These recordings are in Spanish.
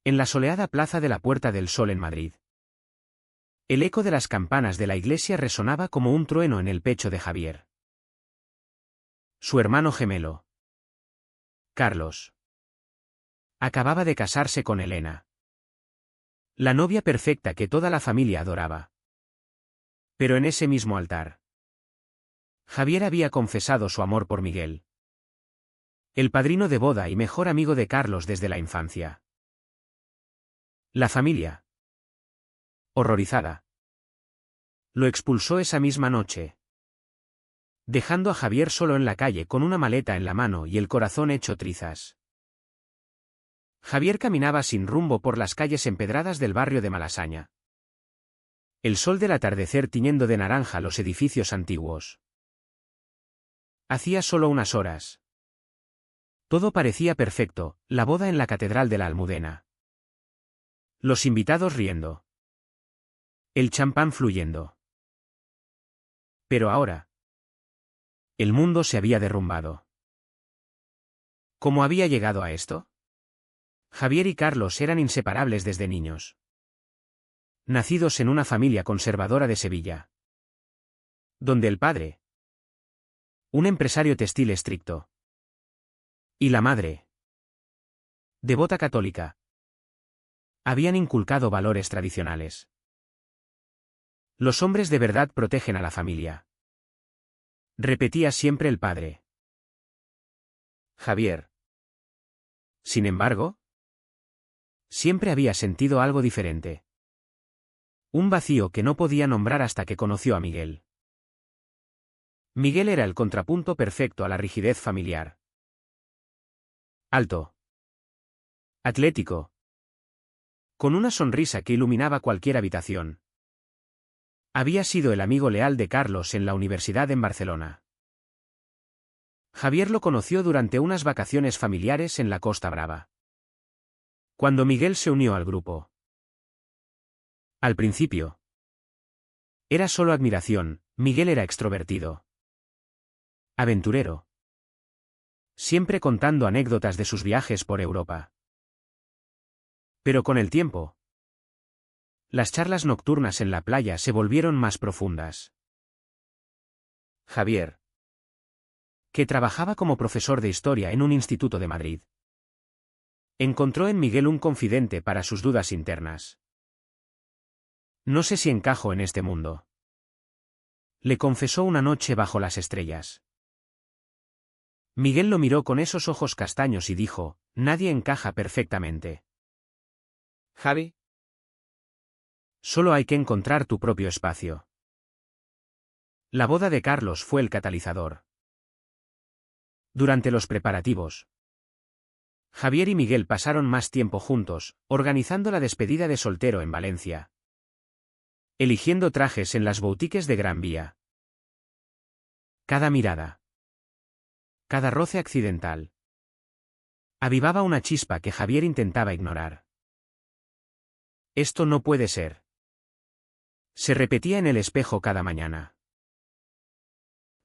En la soleada plaza de la Puerta del Sol en Madrid. El eco de las campanas de la iglesia resonaba como un trueno en el pecho de Javier. Su hermano gemelo, Carlos, acababa de casarse con Elena, la novia perfecta que toda la familia adoraba. Pero en ese mismo altar, Javier había confesado su amor por Miguel, el padrino de boda y mejor amigo de Carlos desde la infancia. La familia, horrorizada, lo expulsó esa misma noche, dejando a Javier solo en la calle con una maleta en la mano y el corazón hecho trizas. Javier caminaba sin rumbo por las calles empedradas del barrio de Malasaña. El sol del atardecer tiñendo de naranja los edificios antiguos. Hacía solo unas horas. Todo parecía perfecto, la boda en la Catedral de la Almudena. Los invitados riendo. El champán fluyendo. Pero ahora, el mundo se había derrumbado. ¿Cómo había llegado a esto? Javier y Carlos eran inseparables desde niños. Nacidos en una familia conservadora de Sevilla, donde el padre, un empresario textil estricto, y la madre, devota católica, habían inculcado valores tradicionales. Los hombres de verdad protegen a la familia, repetía siempre el padre. Javier, sin embargo, siempre había sentido algo diferente. Un vacío que no podía nombrar hasta que conoció a Miguel. Miguel era el contrapunto perfecto a la rigidez familiar. Alto, atlético, con una sonrisa que iluminaba cualquier habitación. Había sido el amigo leal de Carlos en la universidad en Barcelona. Javier lo conoció durante unas vacaciones familiares en la Costa Brava, cuando Miguel se unió al grupo. Al principio, era solo admiración. Miguel era extrovertido, aventurero, siempre contando anécdotas de sus viajes por Europa. Pero con el tiempo, las charlas nocturnas en la playa se volvieron más profundas. Javier, que trabajaba como profesor de historia en un instituto de Madrid, encontró en Miguel un confidente para sus dudas internas. No sé si encajo en este mundo, le confesó una noche bajo las estrellas. Miguel lo miró con esos ojos castaños y dijo, nadie encaja perfectamente. Javi, solo hay que encontrar tu propio espacio. La boda de Carlos fue el catalizador. Durante los preparativos, Javier y Miguel pasaron más tiempo juntos, organizando la despedida de soltero en Valencia, eligiendo trajes en las boutiques de Gran Vía. Cada mirada, cada roce accidental, avivaba una chispa que Javier intentaba ignorar. Esto no puede ser. Se repetía en el espejo cada mañana.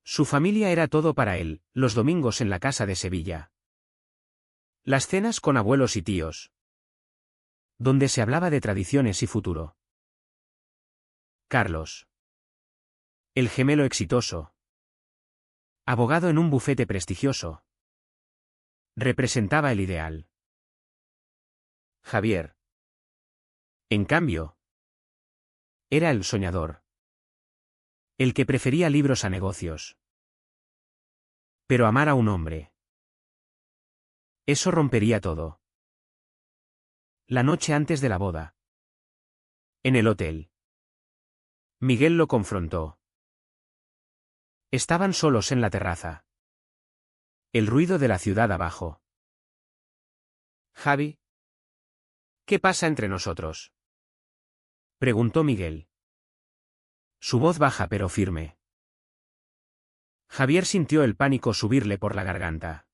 Su familia era todo para él, los domingos en la casa de Sevilla. Las cenas con abuelos y tíos, donde se hablaba de tradiciones y futuro. Carlos, el gemelo exitoso, abogado en un bufete prestigioso, representaba el ideal. Javier, en cambio, era el soñador, el que prefería libros a negocios. Pero amar a un hombre, eso rompería todo. La noche antes de la boda, en el hotel, Miguel lo confrontó. Estaban solos en la terraza. El ruido de la ciudad abajo. Javi, ¿qué pasa entre nosotros?, preguntó Miguel. Su voz baja pero firme. Javier sintió el pánico subirle por la garganta.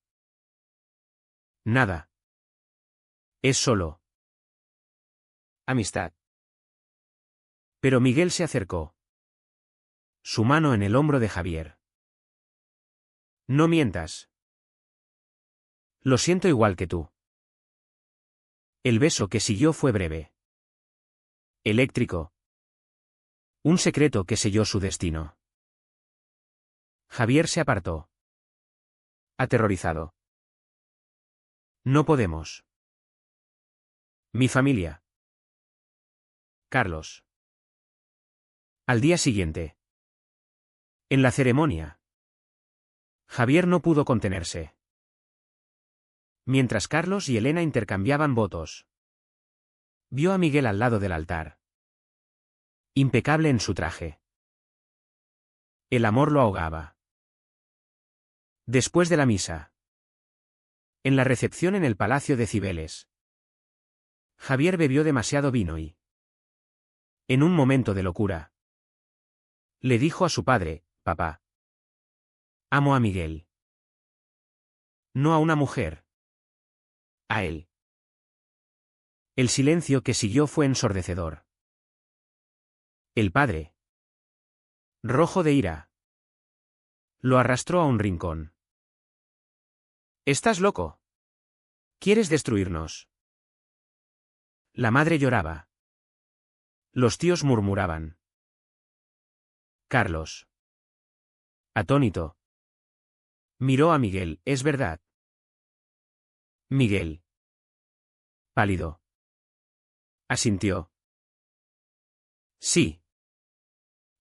Nada. Es solo amistad. Pero Miguel se acercó, su mano en el hombro de Javier. No mientas. Lo siento igual que tú. El beso que siguió fue breve. Eléctrico. Un secreto que selló su destino. Javier se apartó. Aterrorizado. No podemos. Mi familia. Carlos. Al día siguiente. En la ceremonia. Javier no pudo contenerse. Mientras Carlos y Elena intercambiaban votos. Vio a Miguel al lado del altar. Impecable en su traje. El amor lo ahogaba. Después de la misa. En la recepción en el Palacio de Cibeles. Javier bebió demasiado vino y, en un momento de locura, le dijo a su padre: papá, amo a Miguel. No a una mujer. A él. El silencio que siguió fue ensordecedor. El padre, rojo de ira, lo arrastró a un rincón. ¿Estás loco? ¿Quieres destruirnos? La madre lloraba. Los tíos murmuraban. Carlos, atónito, miró a Miguel: ¿es verdad? Miguel, pálido, asintió. Sí.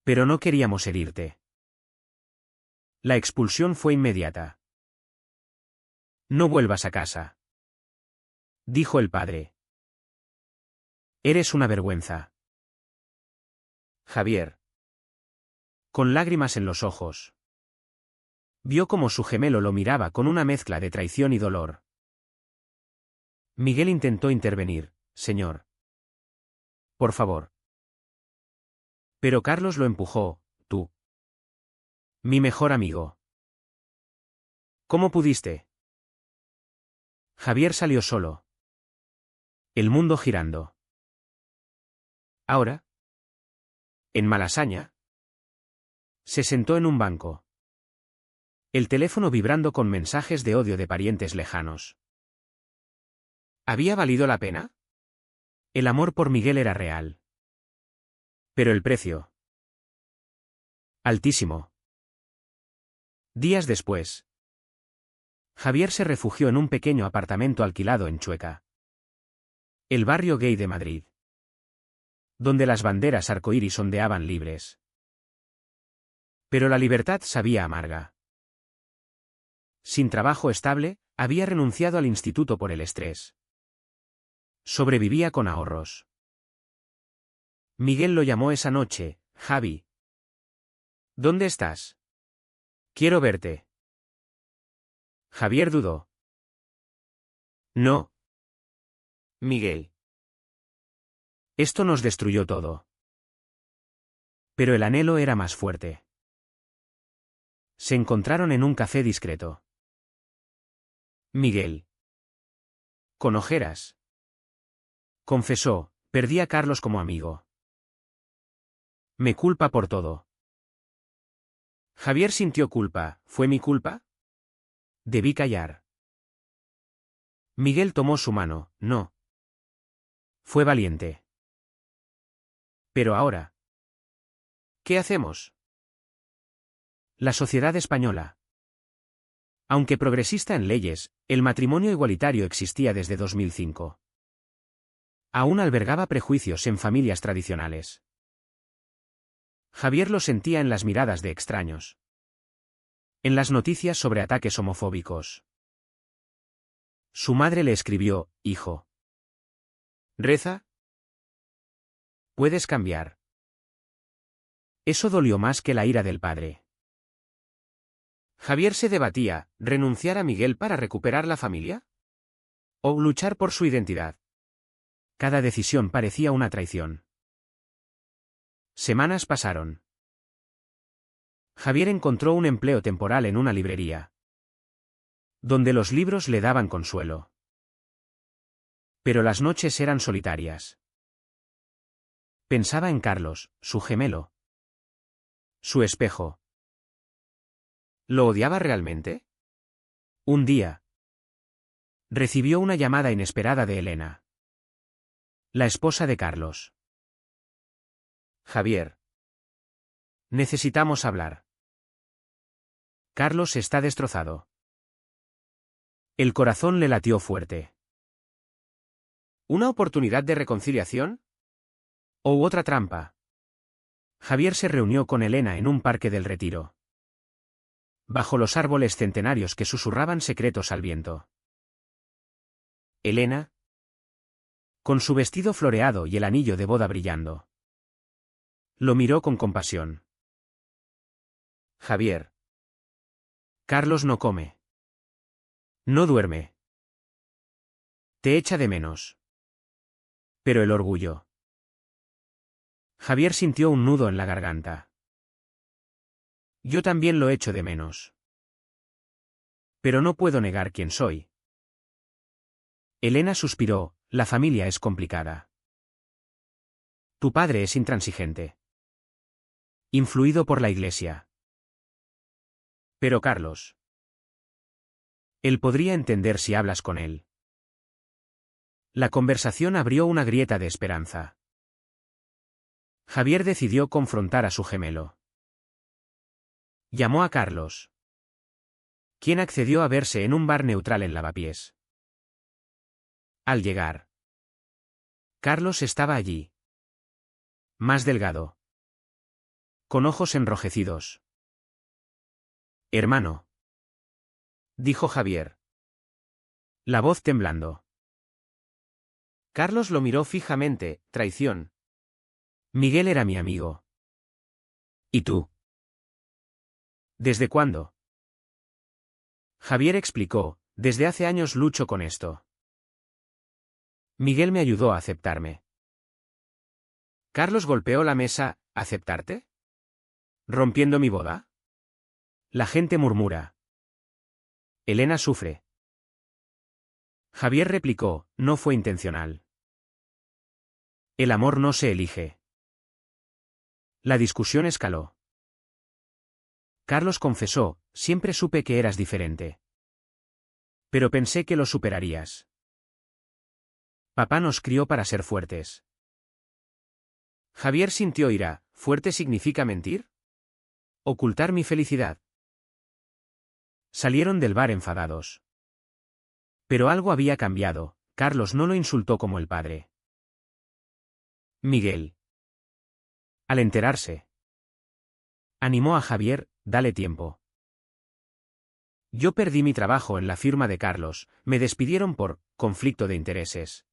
Pero no queríamos herirte. La expulsión fue inmediata. No vuelvas a casa, dijo el padre. Eres una vergüenza. Javier, con lágrimas en los ojos, vio cómo su gemelo lo miraba con una mezcla de traición y dolor. Miguel intentó intervenir: señor, por favor. Pero Carlos lo empujó: tú, mi mejor amigo. ¿Cómo pudiste? Javier salió solo. El mundo girando. Ahora, en Malasaña, se sentó en un banco. El teléfono vibrando con mensajes de odio de parientes lejanos. ¿Había valido la pena? El amor por Miguel era real. Pero el precio. Altísimo. Días después. Javier se refugió en un pequeño apartamento alquilado en Chueca, el barrio gay de Madrid, donde las banderas arcoíris ondeaban libres. Pero la libertad sabía amarga. Sin trabajo estable, había renunciado al instituto por el estrés. Sobrevivía con ahorros. Miguel lo llamó esa noche: Javi. ¿Dónde estás? Quiero verte. Javier dudó. No. Miguel. Esto nos destruyó todo. Pero el anhelo era más fuerte. Se encontraron en un café discreto. Miguel, con ojeras, confesó: perdí a Carlos como amigo. Me culpa por todo. Javier sintió culpa: ¿fue mi culpa? Debí callar. Miguel tomó su mano: no. Fue valiente. Pero ahora, ¿qué hacemos? La sociedad española. Aunque progresista en leyes, el matrimonio igualitario existía desde 2005. Aún albergaba prejuicios en familias tradicionales. Javier lo sentía en las miradas de extraños. En las noticias sobre ataques homofóbicos. Su madre le escribió: hijo, reza. Puedes cambiar. Eso dolió más que la ira del padre. Javier se debatía: ¿renunciar a Miguel para recuperar la familia? ¿O luchar por su identidad? Cada decisión parecía una traición. Semanas pasaron. Javier encontró un empleo temporal en una librería, donde los libros le daban consuelo. Pero las noches eran solitarias. Pensaba en Carlos, su gemelo. Su espejo. ¿Lo odiaba realmente? Un día, recibió una llamada inesperada de Elena. La esposa de Carlos. Javier. Necesitamos hablar. Carlos está destrozado. El corazón le latió fuerte. ¿Una oportunidad de reconciliación? ¿O otra trampa? Javier se reunió con Elena en un parque del Retiro. Bajo los árboles centenarios que susurraban secretos al viento. Elena, con su vestido floreado y el anillo de boda brillando, lo miró con compasión. Javier. Carlos no come. No duerme. Te echa de menos. Pero el orgullo. Javier sintió un nudo en la garganta. Yo también lo echo de menos. Pero no puedo negar quién soy. Elena suspiró, la familia es complicada. Tu padre es intransigente. Influido por la iglesia. Pero Carlos. Él podría entender si hablas con él. La conversación abrió una grieta de esperanza. Javier decidió confrontar a su gemelo. Llamó a Carlos, quien accedió a verse en un bar neutral en Lavapiés. Al llegar, Carlos estaba allí. Más delgado. Con ojos enrojecidos. Hermano, dijo Javier. La voz temblando. Carlos lo miró fijamente, traición. Miguel era mi amigo. ¿Y tú? ¿Desde cuándo? Javier explicó, desde hace años lucho con esto. Miguel me ayudó a aceptarme. Carlos golpeó la mesa, ¿aceptarte? ¿Rompiendo mi boda? La gente murmura. Elena sufre. Javier replicó, no fue intencional. El amor no se elige. La discusión escaló. Carlos confesó, siempre supe que eras diferente. Pero pensé que lo superarías. Papá nos crió para ser fuertes. Javier sintió ira, ¿fuerte significa mentir? ¿Ocultar mi felicidad? Salieron del bar enfadados. Pero algo había cambiado, Carlos no lo insultó como el padre. Miguel. Al enterarse. Animó a Javier, dale tiempo. Yo perdí mi trabajo en la firma de Carlos, me despidieron por conflicto de intereses.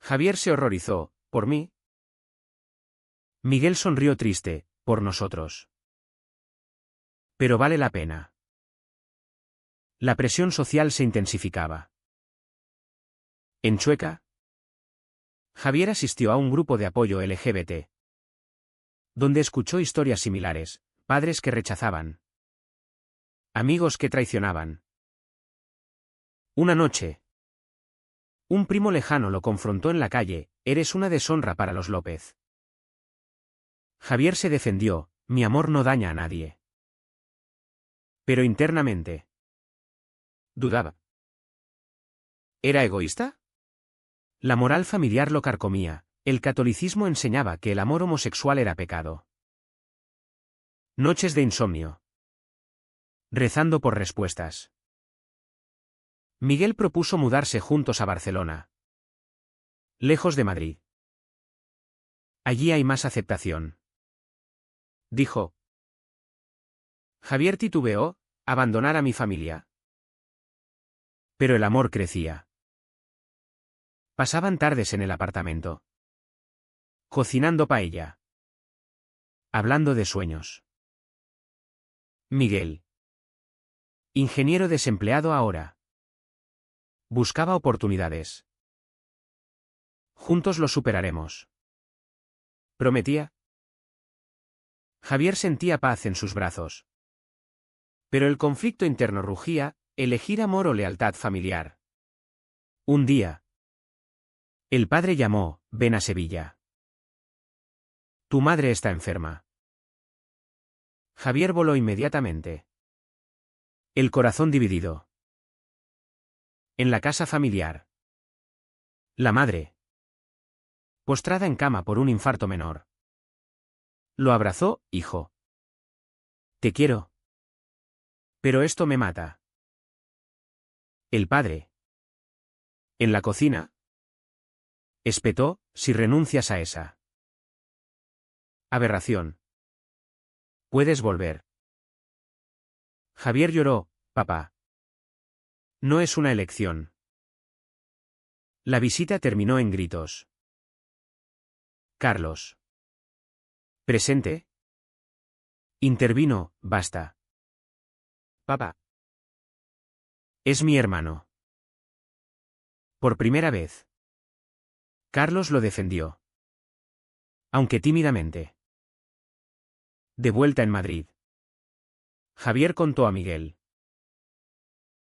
Javier se horrorizó, ¿por mí? Miguel sonrió triste, por nosotros. Pero vale la pena. La presión social se intensificaba. En Chueca, Javier asistió a un grupo de apoyo LGBT, donde escuchó historias similares, padres que rechazaban, amigos que traicionaban. Una noche, un primo lejano lo confrontó en la calle, eres una deshonra para los López. Javier se defendió, mi amor no daña a nadie. Pero internamente, dudaba. ¿Era egoísta? La moral familiar lo carcomía, el catolicismo enseñaba que el amor homosexual era pecado. Noches de insomnio. Rezando por respuestas. Miguel propuso mudarse juntos a Barcelona. Lejos de Madrid. Allí hay más aceptación. Dijo. Javier titubeó, abandonar a mi familia. Pero el amor crecía. Pasaban tardes en el apartamento. Cocinando paella. Hablando de sueños. Miguel. Ingeniero desempleado ahora. Buscaba oportunidades. Juntos lo superaremos. ¿Prometía? Javier sentía paz en sus brazos. Pero el conflicto interno rugía, elegir amor o lealtad familiar. Un día. El padre llamó, ven a Sevilla. Tu madre está enferma. Javier voló inmediatamente. El corazón dividido. En la casa familiar. La madre, postrada en cama por un infarto menor. Lo abrazó, hijo. Te quiero. Pero esto me mata. El padre. En la cocina. Espetó, si renuncias a esa aberración. Puedes volver. Javier lloró, papá. No es una elección. La visita terminó en gritos. Carlos. ¿Presente? Intervino, basta. Papá. Es mi hermano. Por primera vez. Carlos lo defendió. Aunque tímidamente. De vuelta en Madrid. Javier contó a Miguel.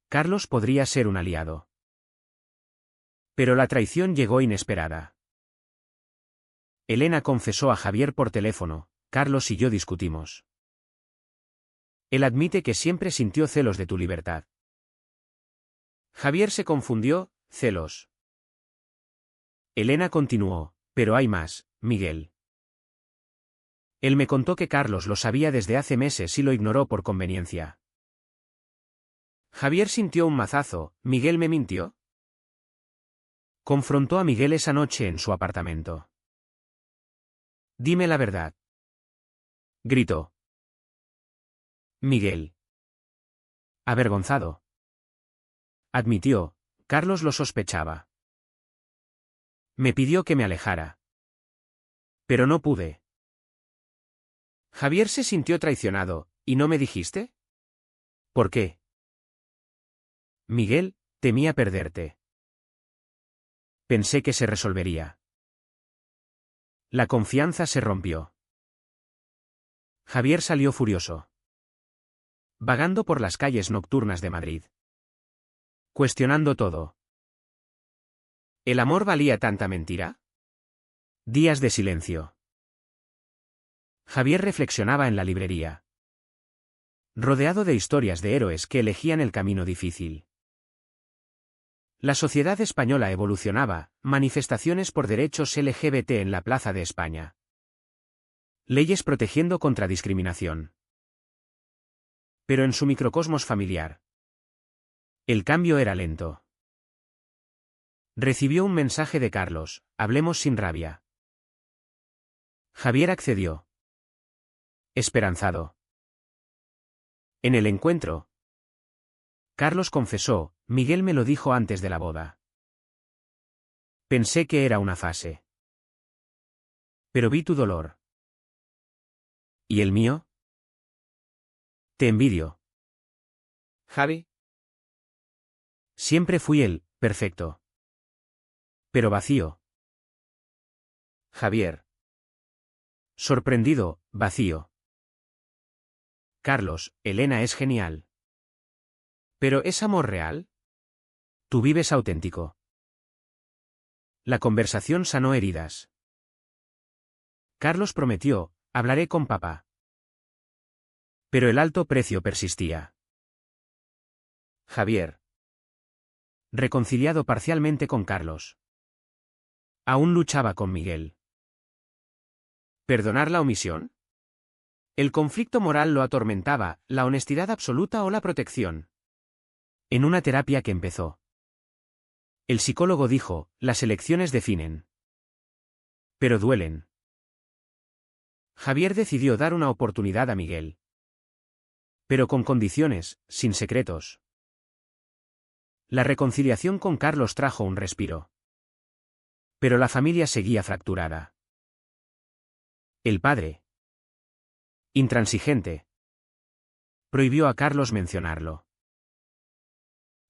Carlos podría ser un aliado. Pero la traición llegó inesperada. Elena confesó a Javier por teléfono, Carlos y yo discutimos. Él admite que siempre sintió celos de tu libertad. Javier se confundió, celos. Elena continuó, pero hay más, Miguel. Él me contó que Carlos lo sabía desde hace meses y lo ignoró por conveniencia. Javier sintió un mazazo, ¿Miguel me mintió? Confrontó a Miguel esa noche en su apartamento. Dime la verdad. Gritó. Miguel. Avergonzado. Admitió, Carlos lo sospechaba. Me pidió que me alejara. Pero no pude. Javier se sintió traicionado, ¿y no me dijiste? ¿Por qué? Miguel, temía perderte. Pensé que se resolvería. La confianza se rompió. Javier salió furioso. Vagando por las calles nocturnas de Madrid. Cuestionando todo. ¿El amor valía tanta mentira? Días de silencio. Javier reflexionaba en la librería. Rodeado de historias de héroes que elegían el camino difícil. La sociedad española evolucionaba, manifestaciones por derechos LGBT en la Plaza de España. Leyes protegiendo contra discriminación. Pero en su microcosmos familiar. El cambio era lento. Recibió un mensaje de Carlos, hablemos sin rabia. Javier accedió. Esperanzado. En el encuentro. Carlos confesó, Miguel me lo dijo antes de la boda. Pensé que era una fase. Pero vi tu dolor. ¿Y el mío? Te envidio. Javi. Siempre fui el perfecto. Pero vacío. Javier. Sorprendido, vacío. Carlos, Elena es genial. ¿Pero es amor real? Tú vives auténtico. La conversación sanó heridas. Carlos prometió, hablaré con papá. Pero el alto precio persistía. Javier. Reconciliado parcialmente con Carlos. Aún luchaba con Miguel. ¿Perdonar la omisión? El conflicto moral lo atormentaba, la honestidad absoluta o la protección. En una terapia que empezó. El psicólogo dijo, las elecciones definen. Pero duelen. Javier decidió dar una oportunidad a Miguel. Pero con condiciones, sin secretos. La reconciliación con Carlos trajo un respiro. Pero la familia seguía fracturada. El padre. Intransigente. Prohibió a Carlos mencionarlo.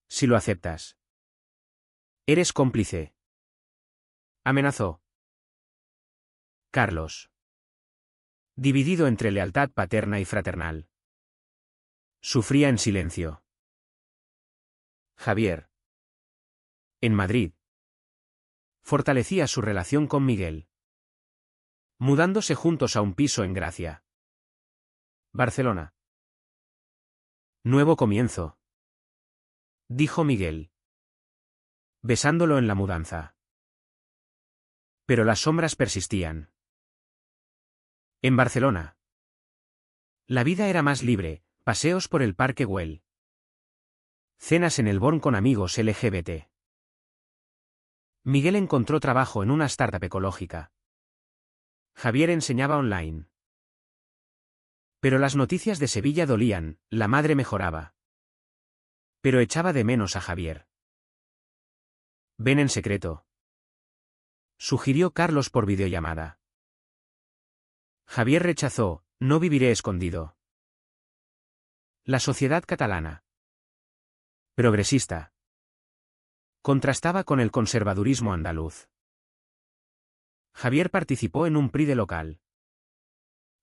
Si lo aceptas. Eres cómplice. Amenazó. Carlos. Dividido entre lealtad paterna y fraternal. Sufría en silencio. Javier. En Madrid. Fortalecía su relación con Miguel. Mudándose juntos a un piso en Gracia. Barcelona. Nuevo comienzo. Dijo Miguel. Besándolo en la mudanza. Pero las sombras persistían. En Barcelona. La vida era más libre, paseos por el Parque Güell. Cenas en el Born con amigos LGBT. Miguel encontró trabajo en una startup ecológica. Javier enseñaba online. Pero las noticias de Sevilla dolían, la madre mejoraba. Pero echaba de menos a Javier. Ven en secreto, sugirió Carlos por videollamada. Javier rechazó, no viviré escondido. La sociedad catalana, progresista, contrastaba con el conservadurismo andaluz. Javier participó en un PRI local,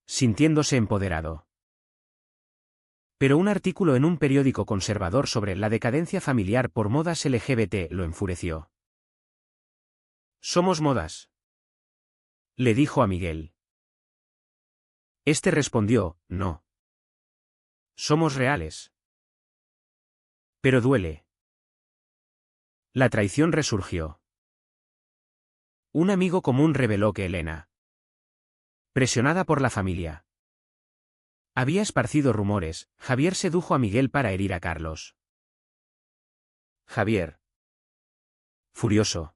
sintiéndose empoderado. Pero un artículo en un periódico conservador sobre la decadencia familiar por modas LGBT lo enfureció. «Somos modas», le dijo a Miguel. Este respondió, «No. Somos reales». Pero duele. La traición resurgió. Un amigo común reveló que Elena, presionada por la familia, había esparcido rumores. Javier sedujo a Miguel para herir a Carlos. Javier, furioso,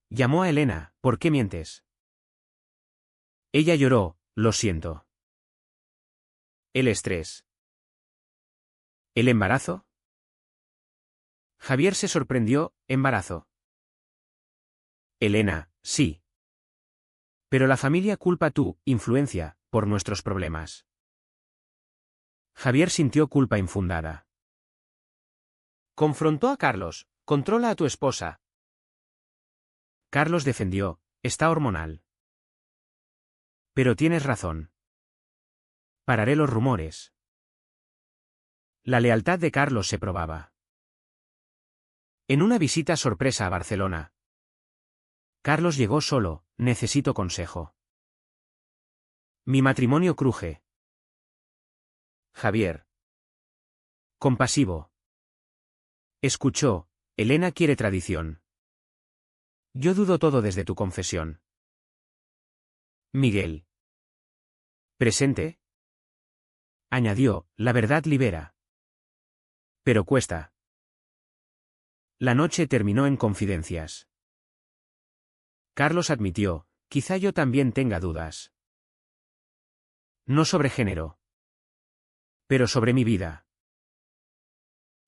llamó a Elena. «¿Por qué mientes?» Ella lloró. «Lo siento». El estrés. ¿El embarazo? Javier se sorprendió. ¿Embarazo? Elena, sí. Pero la familia culpa tú, influencia, por nuestros problemas. Javier sintió culpa infundada. Confrontó a Carlos. «Controla a tu esposa». Carlos defendió, «Está hormonal». Pero tienes razón. Pararé los rumores. La lealtad de Carlos se probaba. En una visita sorpresa a Barcelona, Carlos llegó solo. «Necesito consejo. Mi matrimonio cruje». Javier, compasivo, escuchó. «Elena quiere tradición. Yo dudo todo desde tu confesión». Miguel, presente, añadió, «La verdad libera. Pero cuesta». La noche terminó en confidencias. Carlos admitió, «Quizá yo también tenga dudas. No sobre género, pero sobre mi vida».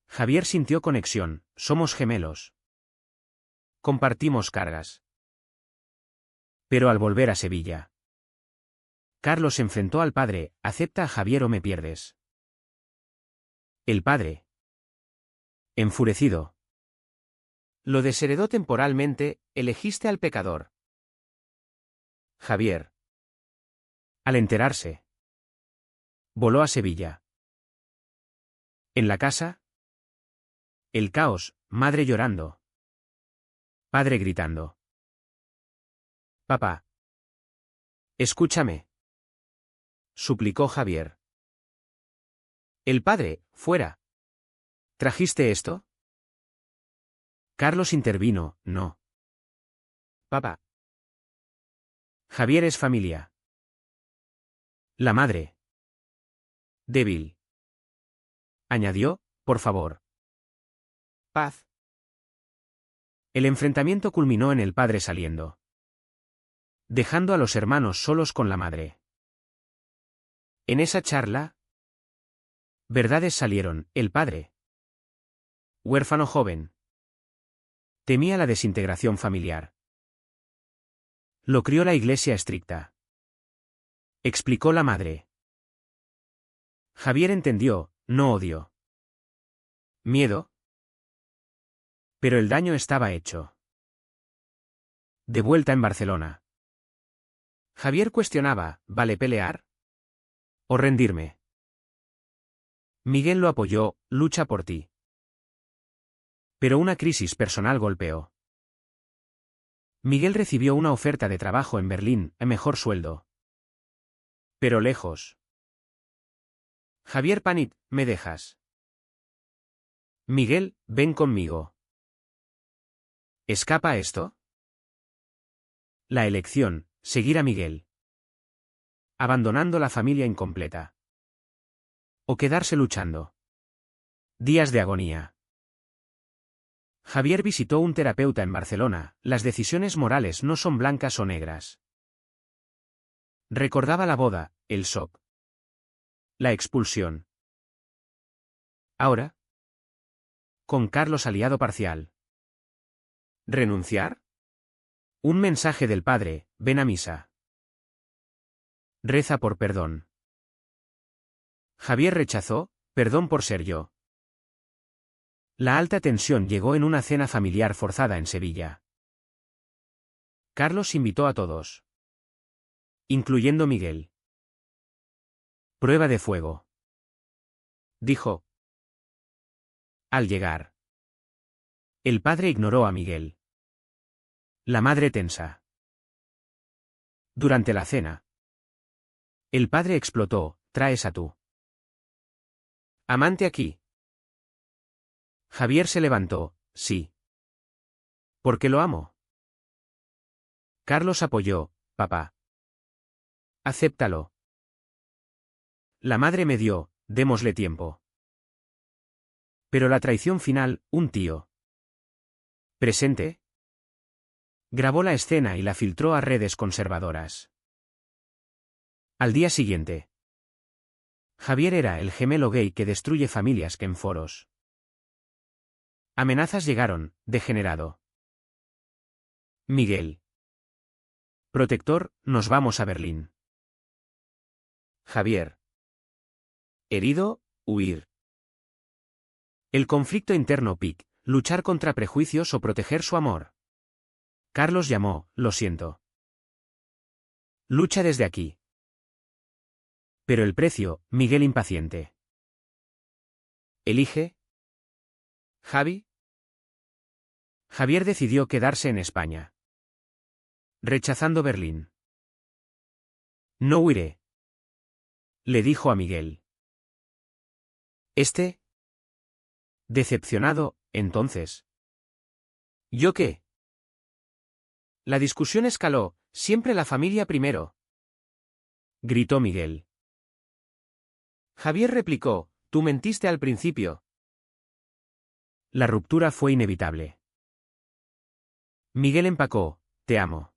Javier sintió conexión. «Somos gemelos. Compartimos cargas». Pero al volver a Sevilla, Carlos enfrentó al padre. «Acepta a Javier o me pierdes». El padre, enfurecido, lo desheredó temporalmente. «Elegiste al pecador». Javier, al enterarse, voló a Sevilla. En la casa, el caos. Madre llorando, padre gritando. «Papá, escúchame», suplicó Javier. El padre, «Fuera. ¿Trajiste esto?» Carlos intervino, «No. Papá. Javier es familia». La madre, débil, añadió, «Por favor. Paz». El enfrentamiento culminó en el padre saliendo, dejando a los hermanos solos con la madre. En esa charla, verdades salieron. El padre, huérfano joven, temía la desintegración familiar. Lo crió la iglesia estricta, explicó la madre. Javier entendió, no odio. Miedo. Pero el daño estaba hecho. De vuelta en Barcelona, Javier cuestionaba, ¿vale pelear? ¿O rendirme? Miguel lo apoyó, lucha por ti. Pero una crisis personal golpeó. Miguel recibió una oferta de trabajo en Berlín, a mejor sueldo. Pero lejos. Javier Panit, ¿me dejas? Miguel, ven conmigo. ¿Escapa esto? La elección, seguir a Miguel. Abandonando la familia incompleta. O quedarse luchando. Días de agonía. Javier visitó un terapeuta en Barcelona. Las decisiones morales no son blancas o negras. Recordaba la boda, el shock. La expulsión. Ahora. Con Carlos aliado parcial. ¿Renunciar? Un mensaje del padre, ven a misa. Reza por perdón. Javier rechazó, perdón por ser yo. La alta tensión llegó en una cena familiar forzada en Sevilla. Carlos invitó a todos. Incluyendo Miguel. Prueba de fuego. Dijo. Al llegar. El padre ignoró a Miguel. La madre tensa. Durante la cena. El padre explotó, traes a tu amante aquí. Javier se levantó, sí. Porque lo amo. Carlos apoyó, papá. Acéptalo. La madre me dio, démosle tiempo. Pero la traición final, un tío. ¿Presente? Grabó la escena y la filtró a redes conservadoras. Al día siguiente. Javier era el gemelo gay que destruye familias que en foros. Amenazas llegaron, degenerado. Miguel. Protector, nos vamos a Berlín. Javier. Herido, huir. El conflicto interno PIC, luchar contra prejuicios o proteger su amor. Carlos llamó, lo siento. Lucha desde aquí. Pero el precio, Miguel impaciente. ¿Elige? ¿Javi? Javier decidió quedarse en España. Rechazando Berlín. No huiré. Le dijo a Miguel. Este. Decepcionado, entonces. ¿Yo qué? La discusión escaló, siempre la familia primero. Gritó Miguel. Javier replicó, tú mentiste al principio. La ruptura fue inevitable. Miguel empacó, te amo.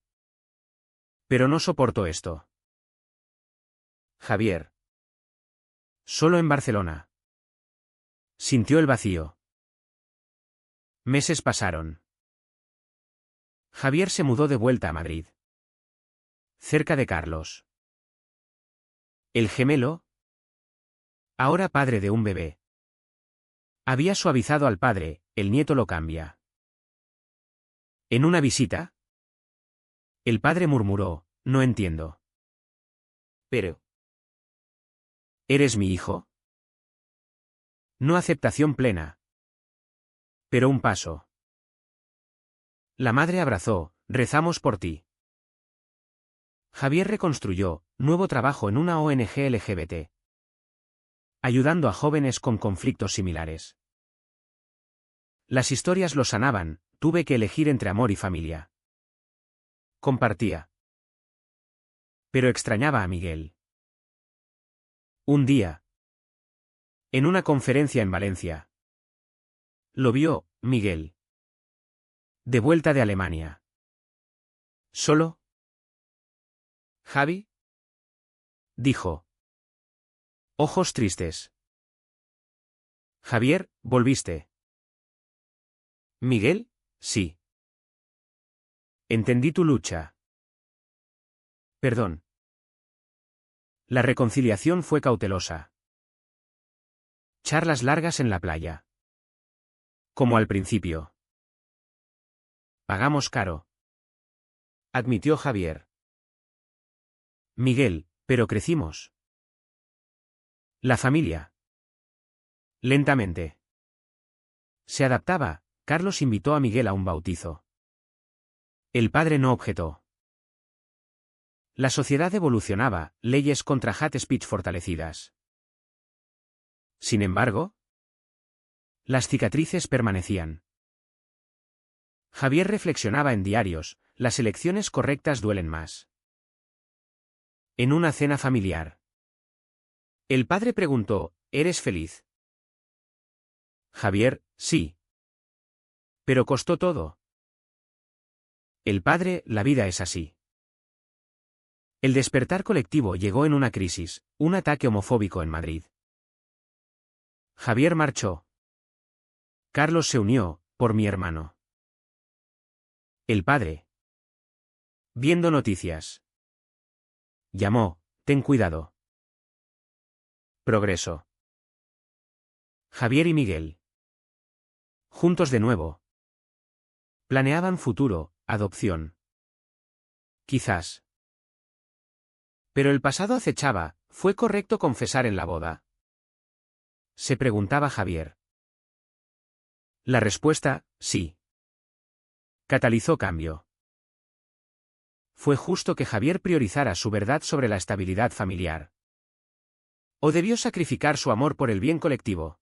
Pero no soporto esto. Javier. Solo en Barcelona. Sintió el vacío. Meses pasaron. Javier se mudó de vuelta a Madrid. Cerca de Carlos. El gemelo, ahora padre de un bebé. Había suavizado al padre, el nieto lo cambia. En una visita, el padre murmuró, no entiendo. Pero. ¿Eres mi hijo? No aceptación plena. Pero un paso. La madre abrazó, rezamos por ti. Javier reconstruyó, nuevo trabajo en una ONG LGBT. Ayudando a jóvenes con conflictos similares. Las historias lo sanaban, tuve que elegir entre amor y familia. Compartía. Pero extrañaba a Miguel. Un día. En una conferencia en Valencia. Lo vio, Miguel. De vuelta de Alemania. ¿Solo? ¿Javi? Dijo. Ojos tristes. Javier, ¿volviste? Miguel, sí. Entendí tu lucha. Perdón. La reconciliación fue cautelosa. Charlas largas en la playa. Como al principio. Pagamos caro. Admitió Javier. Miguel, pero crecimos. La familia. Lentamente. Se adaptaba, Carlos invitó a Miguel a un bautizo. El padre no objetó. La sociedad evolucionaba, leyes contra hate speech fortalecidas. Sin embargo, las cicatrices permanecían. Javier reflexionaba en diarios, las elecciones correctas duelen más. En una cena familiar. El padre preguntó, ¿eres feliz? Javier, sí. Pero costó todo. El padre, la vida es así. El despertar colectivo llegó en una crisis, un ataque homofóbico en Madrid. Javier marchó. Carlos se unió, por mi hermano. El padre. Viendo noticias. Llamó, ten cuidado. Progreso. Javier y Miguel. Juntos de nuevo. Planeaban futuro, adopción. Quizás. Pero el pasado acechaba, ¿fue correcto confesar en la boda? Se preguntaba Javier. La respuesta, sí. Catalizó cambio. ¿Fue justo que Javier priorizara su verdad sobre la estabilidad familiar? ¿O debió sacrificar su amor por el bien colectivo?